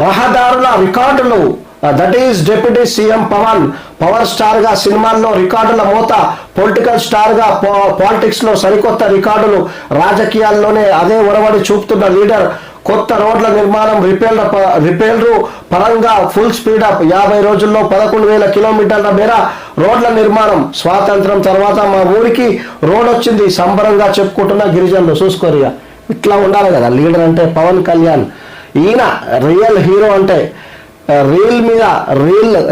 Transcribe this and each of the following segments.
రహదారుల రికార్డులు, that is deputy CM Pawan. Power star గా సినిమాల్లో రికార్డుల మోత, పొలిటికల్ స్టార్ గా పాలిటిక్స్ లో సరికొత్త రికార్డులు, రాజకీయాల్లోనే అదే ఒరవడి చూపుతున్న లీడర్. కొత్త రోడ్ల నిర్మాణం, రిపేర్లు పరంగా ఫుల్ స్పీడప్. 50 రోజుల్లో 11,000 కిలోమీటర్ల మేర రోడ్ల నిర్మాణం. స్వాతంత్రం తర్వాత మా ఊరికి రోడ్ వచ్చింది సంబరంగా చెప్పుకుంటున్న గిరిజనులు. చూసుకోరిగా ఇట్లా ఉండాలి కదా లీడర్ అంటే. పవన్ కళ్యాణ్ ఈయన రియల్ హీరో. అంటే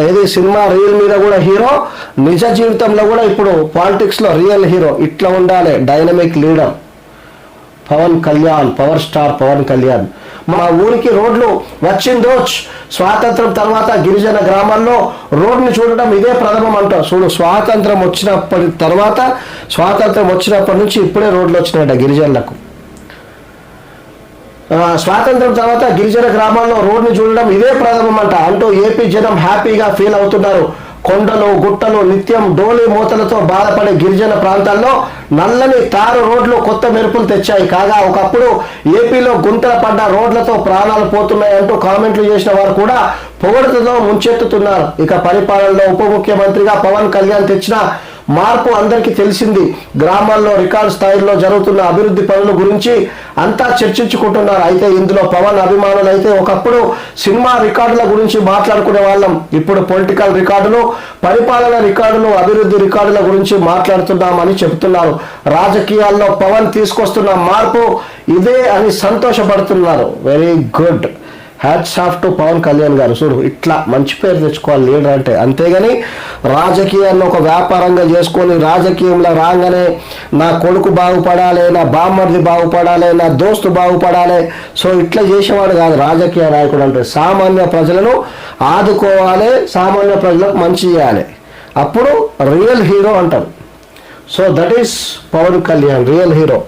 ఏది సినిమా రీల్ మీద కూడా హీరో, నిజ జీవితంలో కూడా ఇప్పుడు పాలిటిక్స్ లో రియల్ హీరో. ఇట్లా ఉండాలి dynamic leader Pawan Kalyan, power star Pawan Kalyan. మా ఊరికి రోడ్లు వచ్చిందో స్వాతంత్రం తర్వాత గిరిజన గ్రామాల్లో రోడ్ని చూడడం ఇదే ప్రథమం అంటారు. చూడు, స్వాతంత్రం వచ్చినప్పటి నుంచి ఇప్పుడే రోడ్లు వచ్చినాయట గిరిజనులకు. స్వాతంత్రం తర్వాత గిరిజన గ్రామాల్లో రోడ్ని చూడడం ఇదే ప్రథమం అంటూ ఏపీ జనం హ్యాపీగా ఫీల్ అవుతున్నారు. కొండలు గుట్టలు నిత్యం డోలి మూతలతో బాధపడే గిరిజన ప్రాంతాల్లో నల్లని తారు రోడ్లు కొత్త మెరుపులు తెచ్చాయి. కాగా ఒకప్పుడు ఏపీలో గుంతల పడ్డ రోడ్లతో ప్రాణాలు పోతున్నాయంటూ కామెంట్లు చేసిన వారు కూడా పొగడుతతో ముంచెత్తుతున్నారు. ఇక పరిపాలనలో ఉప ముఖ్యమంత్రిగా పవన్ కళ్యాణ్ తెచ్చిన మార్పు అందరికీ తెలిసింది. గ్రామాల్లో రికార్డు స్థాయిలో జరుగుతున్న అభివృద్ధి పనుల గురించి అంతా చర్చించుకుంటున్నారు. అయితే ఇందులో పవన్ అభిమానులు అయితే ఒకప్పుడు సినిమా రికార్డుల గురించి మాట్లాడుకునే వాళ్ళం, ఇప్పుడు పొలిటికల్ రికార్డులు, పరిపాలన రికార్డులు, అభివృద్ధి రికార్డుల గురించి మాట్లాడుతున్నామని చెబుతున్నారు. రాజకీయాల్లో పవన్ తీసుకొస్తున్న మార్పు ఇదే అని సంతోషపడుతున్నారు. Very good, hats off to Pawan Kalyan garu. చూడు, ఇట్లా మంచి పేరు తెచ్చుకోవాలి లీడర్ అంటే. అంతేగాని రాజకీయాన్ని ఒక వ్యాపారంగా చేసుకొని రాజకీయంలో రాగానే నా కొడుకు బాగుపడాలి, నా బామ్మర్ది బాగుపడాలి, నా దోస్తు బాగుపడాలి, సో ఇట్లా చేసేవాడు కాదు రాజకీయ నాయకుడు అంటే. సామాన్య ప్రజలను ఆదుకోవాలి, సామాన్య ప్రజలకు మంచి చేయాలి, అప్పుడు రియల్ హీరో అంటారు. So that is Pawan Kalyan, real hero.